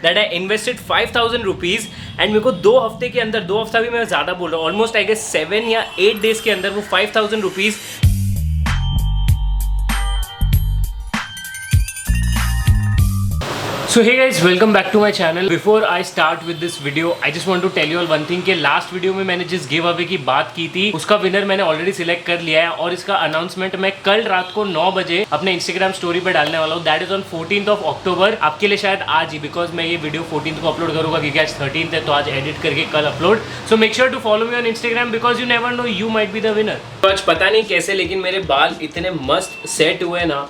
That I invested 5,000 rupees and मेरे को 2 हफ्ते के अंदर, 2 हफ्ता भी मैं ज़्यादा बोल रहा हूँ, ऑलमोस्ट आई गेस 7 या 8 डेज के अंदर वो 5,000 rupees So hey guys, welcome back to my channel. Before I start with this video, I just want to tell you all one thing कि लास्ट वीडियो में मैंने जिस गिव अवे की बात की थी उसका विनर मैंने ऑलरेडी सिलेक्ट कर लिया है और इसका अनाउंसमेंट मैं कल रात को 9 बजे अपने इंस्टाग्राम स्टोरी पे डालने वाला हूँ. That is on 14th of October. आपके लिए शायद आज ही, बिकॉज मैं ये वीडियो 14th को अपलोड करूँगा क्योंकि आज 13th है, तो आज एडिट करके कल upload. So make sure to follow me on Instagram because you never know, you might be the winner. तो आज पता नहीं कैसे लेकिन मेरे बाल इतने मस्त सेट हुए ना,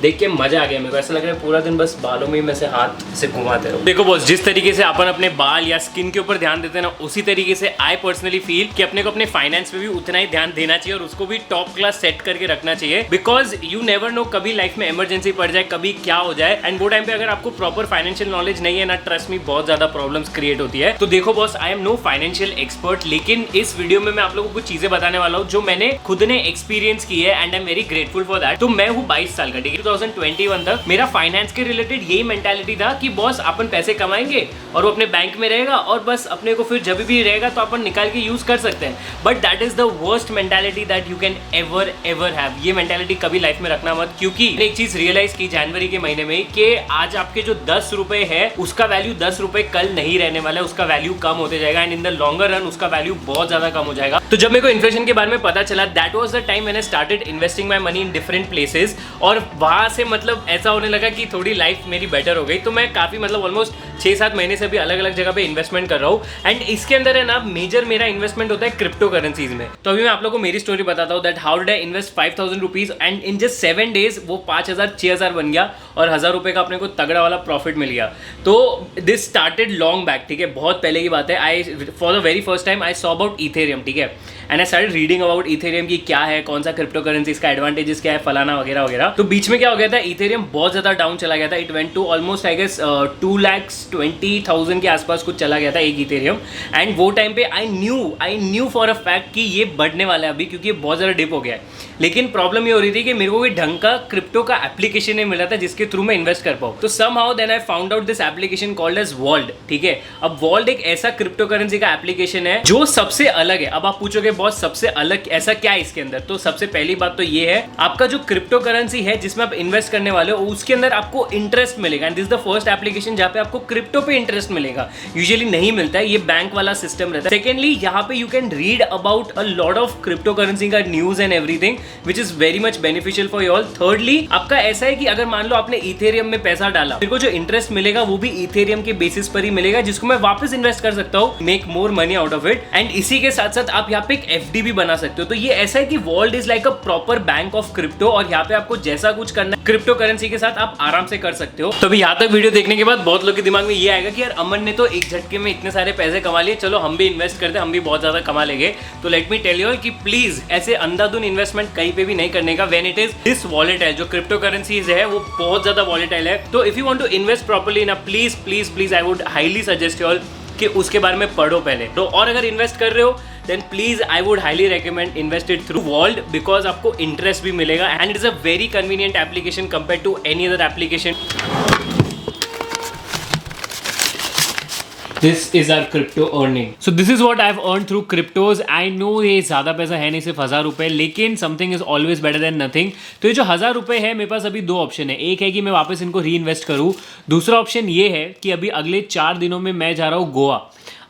देख के मजा आ गया. मेरे को ऐसा लग रहा है पूरा दिन बस बालों में मैं से हाथ से घुमाते रहो. देखो बॉस, जिस तरीके से अपन अपने बाल या स्किन के ऊपर ध्यान देते हैं ना, उसी तरीके से आई पर्सनली फील कि अपने को अपने फाइनेंस पे भी उतना ही ध्यान देना चाहिए और उसको भी टॉप क्लास सेट करके रखना चाहिए. बिकॉज यू नेवर नो, कभी लाइफ में इमरजेंसी पड़ जाए, कभी क्या हो जाए, एंड वो टाइम पे अगर आपको प्रॉपर फाइनेंशियल नॉलेज नहीं है ना, ट्रस्ट में बहुत ज्यादा प्रॉब्लम्स क्रिएट होती है. तो देखो boss, I am no financial expert, लेकिन इस वीडियो में मैं आप लोगों को कुछ चीजें बताने वाला हूँ जो मैंने खुद ने एक्सपीरियंस की है and I am very grateful for that. तो मैं हूँ 22 साल का, ठीक है. 2021 तक मेरा फाइनेंस के रिलेटेड यही मेंटालिटी था कि बॉस अपन पैसे कमाएंगे और वो अपने बैंक में रहेगा और बस अपने को फिर जब भी रहेगा तो अपन निकाल के यूज कर सकते हैं. But that is the worst mentality that you can ever have. ये मेंटालिटी कभी लाइफ में रखना मत, क्योंकि मैंने एक चीज रियलाइज की जनवरी के महीने में कि आज आपके जो 10 रुपए है उसका वैल्यू 10 रुपए कल नहीं रहने वाला है, उसका वैल्यू कम होते जाएगा and in the longer run उसका वैल्यू बहुत ज्यादा कम हो जाएगा. तो जब मेरे को इन्फ्लेशन के बारे में पता चला, दैट वाज द टाइम मैंने started investing my money in different places और वहां से मतलब ऐसा होने लगा कि थोड़ी लाइफ मेरी बेटर हो गई. तो मैं काफी मतलब ऑलमोस्ट 6-7 महीने से भी अलग अलग जगह पे इन्वेस्टमेंट कर रहा हूँ एंड इसके अंदर है ना मेजर मेरा इन्वेस्टमेंट होता है क्रिप्टो करेंसीज में. तो अभी मैं आप लोगों को मेरी स्टोरी बताता हूँ that how did I invest 5,000 rupees and in just 7 days वो 5,000 6,000 बन गया और 1,000 रुपए का अपने को तगड़ा वाला प्रॉफिट मिल गया. तो दिस स्टार्टेड लॉन्ग बैक, ठीक है, बहुत पहले की बात है. I for the very first time I saw about Ethereum, ठीक है, and I started reading about Ethereum की क्या है, कौन सा क्रिप्टो करेंसी, इसका एडवांटेजेस क्या है, फलाना वगैरह वगैरह. तो बीच में क्या हो गया था, इथेरियम बहुत ज्यादा डाउन चला गया था. It went to almost I guess 2,20,000 के आसपास कुछ चला गया था एक इथेरियम. एंड वो टाइम पे I knew for a fact कि ये बढ़ने वाला है अभी, क्योंकि ये बहुत ज्यादा डिप हो गया है. लेकिन प्रॉब्लम ये हो रही थी कि मेरे को कोई ढंग का क्रिप्टो का एप्लीकेशन नहीं मिला था जिसके थ्रू मैं इन्वेस्ट कर पाऊँ. तो somehow then I found out this application called as Vauld, ठीक है. अब वॉल्ड एक ऐसा क्रिप्टो करेंसी का एप्लीकेशन है जो सबसे अलग है. अब आप पूछोगे बॉस सबसे अलग ऐसा क्या है इसके अंदर, तो सबसे पहली बात तो ये है, आपका जो क्रिप्टो करेंसी है जिसमें आप इन्वेस्ट करने वाले हो उसके अंदर आपको इंटरेस्ट मिलेगा. And this the first application जहाँ पे आपको क्रिप्टो पे इंटरेस्ट मिलेगा. यूजुअली नहीं मिलता है, ये बैंक वाला सिस्टम रहता है. सेकेंडली, यहाँ पे you can read about a lot of crypto currency का news and everything which is very much beneficial for you all. Thirdly, आपका ऐसा है कि अगर मान लो आपने इथेरियम में पैसा डाला, मेरे को जो इंटरेस्ट मिलेगा वो भी इथेरियम के बेसिस पर ही मिलेगा जिसको मैं वापस इन्वेस्ट कर सकता हूँ, make more money out of it. And इसी के साथ साथ आप यहाँ पे एक एफडी भी बना सकते हो. तो ये ऐसा है कि Vauld is like a proper bank of crypto और यहाँ पे आपको जैसा कुछ करना है क्रिप्टो करेंसी के साथ आप आराम से कर सकते हो. तो अभी यहाँ तक वीडियो देखने के बाद बहुत लोग के दिमाग में ये आएगा कि यार अमन ने तो एक झटके में इतने सारे पैसे कमा लिए, चलो हम भी इन्वेस्ट करते हैं, हम भी बहुत ज्यादा कमा लेंगे. तो लेट मी टेल यू कि प्लीज ऐसे अंधाधुन इन्वेस्टमेंट कहीं पे भी नहीं करने का when it is this volatile. जो क्रिप्टो करेंसीज है वो बहुत ज्यादा वॉलेटाइल है. तो if you want to invest properly ना, please please please I would highly suggest you all कि उसके बारे में पढ़ो पहले. तो और अगर इन्वेस्ट कर रहे हो then please I would highly recommend invest it through Vault because आपको interest भी मिलेगा and it is a very convenient application compared to any other application. This is our crypto earning. So this is what I've earned through cryptos. I know ये ज़्यादा पैसा है नहीं, सिर्फ 1,000 रुपये, लेकिन something is always better than nothing. तो ये जो 1,000 रुपये है मेरे पास अभी 2 ऑप्शन है. एक है कि मैं वापस इनको री इन्वेस्ट करूँ. दूसरा ऑप्शन ये है कि अभी अगले 4 दिनों में मैं जा रहा हूँ गोवा.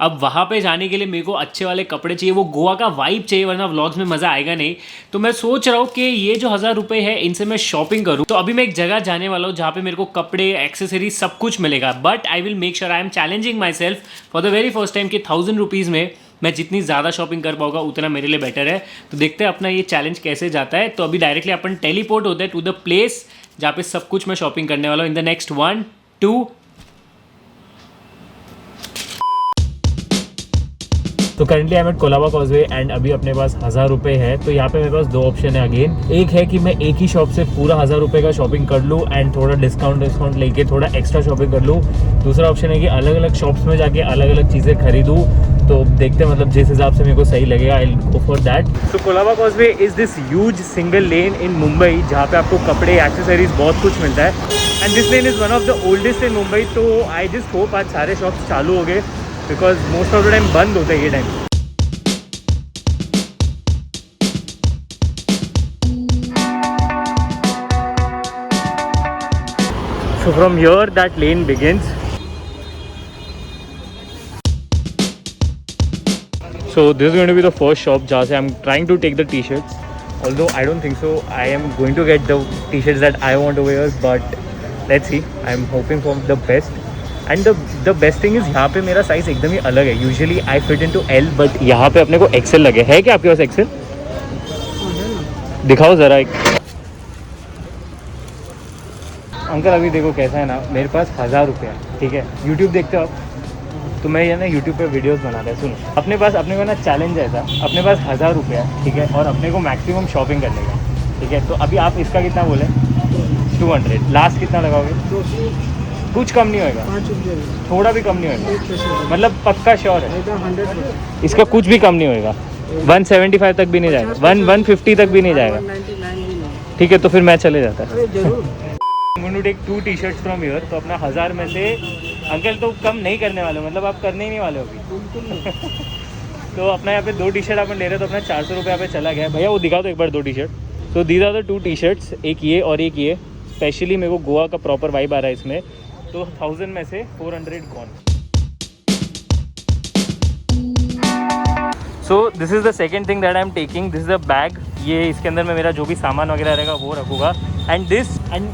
अब वहाँ पे जाने के लिए मेरे को अच्छे वाले कपड़े चाहिए, वो गोवा का वाइब चाहिए, वरना व्लॉग्स में मज़ा आएगा नहीं. तो मैं सोच रहा हूँ कि ये जो 1,000 रुपये है इनसे मैं शॉपिंग करूँ. तो अभी मैं एक जगह जाने वाला हूँ जहाँ पे मेरे को कपड़े, एक्सेसरीज सब कुछ मिलेगा. But I will make sure I am challenging my self for the very first time कि 1,000 रुपीज़ में मैं जितनी ज़्यादा शॉपिंग कर पाऊँगा उतना मेरे लिए बेटर है. तो देखते हैं अपना ये चैलेंज कैसे जाता है. तो अभी डायरेक्टली अपन टेलीपोर्ट होते हैं टू द प्लेस जहाँ पे सब कुछ मैं शॉपिंग करने वाला हूँ इन द नेक्स्ट 1, 2. तो currently I am at Colaba causeway and अभी अपने पास 1,000 रुपये है. तो यहाँ पे मेरे पास 2 ऑप्शन है अगेन. एक है कि मैं एक ही शॉप से पूरा 1,000 रुपये का शॉपिंग कर लूँ एंड थोड़ा डिस्काउंट लेके थोड़ा एक्स्ट्रा शॉपिंग कर लूँ. दूसरा ऑप्शन है कि अलग अलग शॉप्स में जाके अलग अलग चीज़ें खरीदूँ तो देखते हैं मतलब जिस हिसाब से मेरे को सही लगेगा I will go for that. So Colaba Causeway is this huge single lane in Mumbai जहाँ पे आपको कपड़े एक्सेसरीज बहुत कुछ मिलता है and this lane is one of the oldest in Mumbai. तो आई जस्ट होप आज सारे शॉप्स चालू हो गए because most of the time बंद होता है ये time. So from here that lane begins. So this is going to be the first shop जहाँ से I'm trying to take the t-shirts. Although I don't think so. I am going to get the t-shirts that I want to wear, but let's see. I'm hoping for the best. And the best thing is यहाँ पे मेरा size एकदम ही अलग है. Usually I fit into L, but यहाँ पे अपने को XL लगे. है क्या आपके पास XL? दिखाओ ज़रा एक। अंकल अभी देखो कैसा है ना, मेरे पास 1000 रुपया, ठीक है। यूट्यूब देखते हो आप, तो मैं ये ना यूट्यूब पे वीडियोस बनाता है। सुनो, अपने को ना चैलेंज है ऐसा, अपने पास 1000 रुपया, ठीक है, और अपने को मैक्सिमम शॉपिंग करने का, ठीक है। तो अभी आप इसका कितना बोले? 200। लास्ट कितना लगाओगे? कुछ कम नहीं होएगा, थोड़ा भी कम नहीं होएगा, मतलब पक्का श्योर है इसका कुछ भी कम नहीं होएगा? 175 तक भी नहीं जाएगा, 150 तक भी नहीं जाएगा, ठीक है। तो फिर मैं चले जाता है। I'm going to take 2 t-shirts from here। तो अपना 1000 में से अंकल तो कम नहीं करने वाले हो, मतलब आप करने ही नहीं वाले हो अभी। तो अपना यहाँ पे 2 टी-शर्ट अपन ले रहे हो तो अपना 400 रुपये पे चला गया। भैया वो दिखाओ तो एक बार 2 टी-शर्ट। तो दीज आर द 2 टी-शर्ट्स, एक ये और एक ये। स्पेशली मेरे को गोवा का प्रॉपर वाइब आ रहा है इसमें, तो 1000 में से 400 gone. So this is the second thing that I am taking. This is the bag. ये इसके अंदर में मेरा जो भी सामान वगैरह रहेगा वो रखूँगा। एंड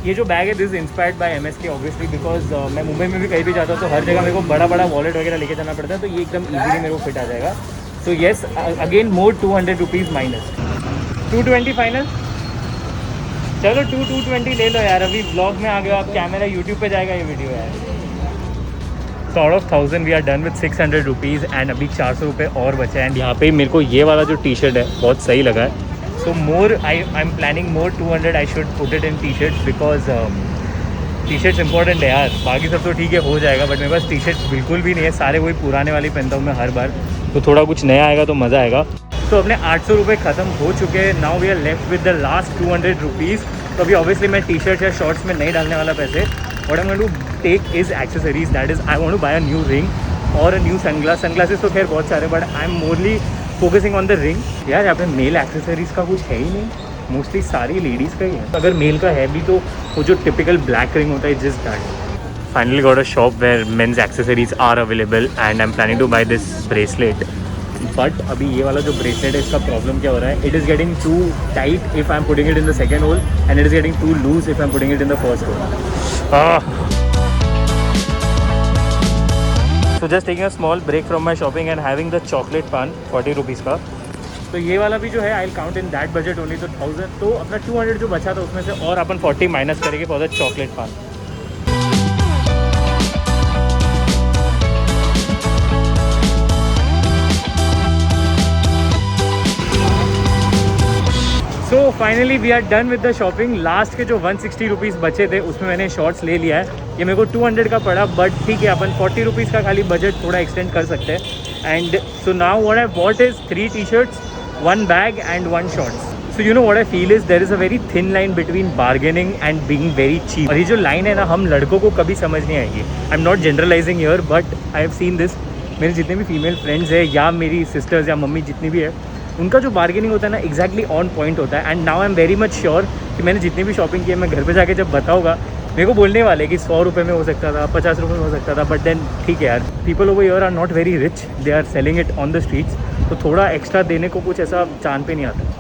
ये जो बैग है this inspired by MSK obviously, because मैं मुंबई में भी कहीं भी जाता हूँ तो हर जगह मेरे को बड़ा वॉलेट वगैरह लेके जाना पड़ता है, तो ये एकदम इजीली मेरे को फिट आ जाएगा। So yes, again more 200 rupees minus 220 final. चलो 220 ले लो यार, अभी ब्लॉग में आ गया आप, कैमरा यूट्यूब पे जाएगा ये वीडियो यार। So out of 1000 we are done with 600 rupees and अभी 400 रुपये और बचे। एंड यहाँ पे मेरे को ये वाला जो टी-शर्ट है बहुत सही लगा है। So more, I'm planning more 200. I should put it in t-shirts because t-shirts important है यार। बाकी सब तो ठीक है हो जाएगा, बट मेरे पास t-shirts बिल्कुल भी नहीं है, सारे वही पुराने वाले पहनता हूँ मैं हर बार। तो थोड़ा कुछ नया आएगा तो मज़ा आएगा। तो अपने 800 रुपये ख़त्म हो चुके हैं। Now we are left with the last 200 rupees. तो अभी ऑब्वियसली मैं टी-शर्ट या शॉर्ट्स में नहीं डालने वाला पैसे। What I am going to take is accessories, that is I want to buy a new ring और अ न्यू सनग्लासेस तो खैर बहुत सारे, but I am morally focusing on the ring. यार यहाँ पे मेल एक्सेसरीज़ का कुछ है ही नहीं, मोस्टली सारी लेडीज़ का ही है। अगर मेल का है भी तो वो जो टिपिकल ब्लैक रिंग होता है just that. Finally got a shop where men's accessories are available and I am planning to buy this bracelet. But अभी ये वाला जो ब्रेसलेट है इसका प्रॉब्लम क्या हो रहा है, it is getting too tight if I am putting it in the second hole and it is getting too loose if I am putting it in the first hole. So just taking a small break from my shopping and having the chocolate pan 40 rupees का। तो ये वाला भी जो है I will count in that budget only. तो 1000 तो अपना 200 जो बचा था उसमें से और अपन 40 माइनस करेंगे for the chocolate paan. So finally we are done with the shopping. Last के जो 160 रुपीज़ बचे थे उसमें मैंने शॉर्ट्स ले लिया है। ये मेरे को 200 का पड़ा, बट ठीक है अपन 40 रुपीज़ का खाली बजट थोड़ा एक्सटेंड कर सकते हैं। And so now what I bought is 3 t-shirts, 1 bag and 1 shorts. So you know what I feel is there is a very thin line between bargaining and being very cheap. और ये जो line है ना हम लड़कों को कभी समझ नहीं आएगी। I am not generalising here but I have seen this. मेरे जितने भी फीमेल फ्रेंड्स हैं या मेरी सिस्टर्स या मम्मी जितनी भी है, उनका जो बार्गेनिंग होता है ना एग्जैक्टली ऑन पॉइंट होता है। And now I am very much sure कि मैंने जितनी भी शॉपिंग की है मैं घर पे जाके जब बताऊँगा मेरे को बोलने वाले कि 100 रुपये में हो सकता था, 50 रुपये में हो सकता था, बट देन ठीक है यार, people over here are not very rich, they are selling it on the streets, तो थोड़ा एक्स्ट्रा देने को कुछ ऐसा चांद पे नहीं आता।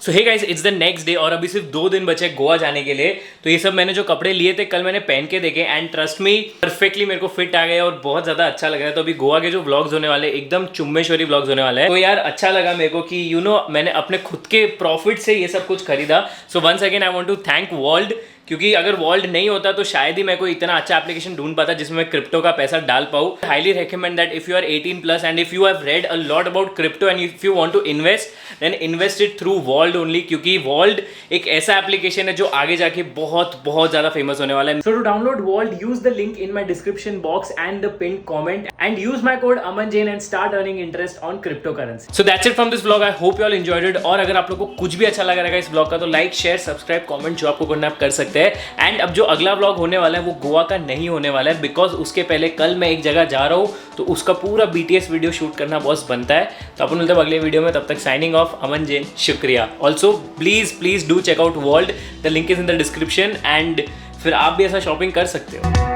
So hey guys, it's the next day और अभी सिर्फ 2 दिन बचे गोवा जाने के लिए। तो ये सब मैंने जो कपड़े लिए थे कल मैंने पहन के देखे एंड ट्रस्ट मी परफेक्टली मेरे को फिट आ गए और बहुत ज़्यादा अच्छा लग रहा है। तो अभी गोवा के जो व्लॉग्स होने वाले एकदम चुम्मेश्वरी व्लॉग्स होने वाले हैं। तो यार अच्छा लगा मेरे को कि मैंने अपने खुद के प्रॉफिट से ये सब कुछ खरीदा। So once again I want to thank Vauld क्योंकि अगर वॉल्ट नहीं होता तो शायद ही मैं कोई इतना अच्छा एप्लीकेशन ढूंढ पाता जिसमें मैं क्रिप्टो का पैसा डाल पाऊँ. Highly recommend that if you are 18+ and if you have read a lot about crypto and if you want to invest then invest it through Vauld only, क्योंकि वॉल्ट एक ऐसा एप्लीकेशन है जो आगे जाके बहुत बहुत ज्यादा फेमस होने वाला है. So to download Vauld use the link in my description box and the pin comment and use my code Aman Jain and start earning interest on crypto currency. So that's it from this blog. I hope you all enjoyed it. और अगर आप लोगों को कुछ भी अच्छा लगा रहेगा इस ब्लॉग का तो लाइक शेयर सब्सक्राइब कमेंट जो आपको करना आप कर सकते हैं. एंड अब जो अगला व्लॉग होने वाला है वो गोवा का नहीं होने वाला है, बिकॉज उसके पहले कल मैं एक जगह जा रहा हूँ तो उसका पूरा BTS वीडियो शूट करना बहुत बनता है. तो अपन मिलते हैं अगले वीडियो में. तब तक साइनिंग ऑफ, अमन जैन. शुक्रिया. Also please do check out Vauld. The link is in the description and फिर आप भी ऐसा शॉपिंग कर सकते हो.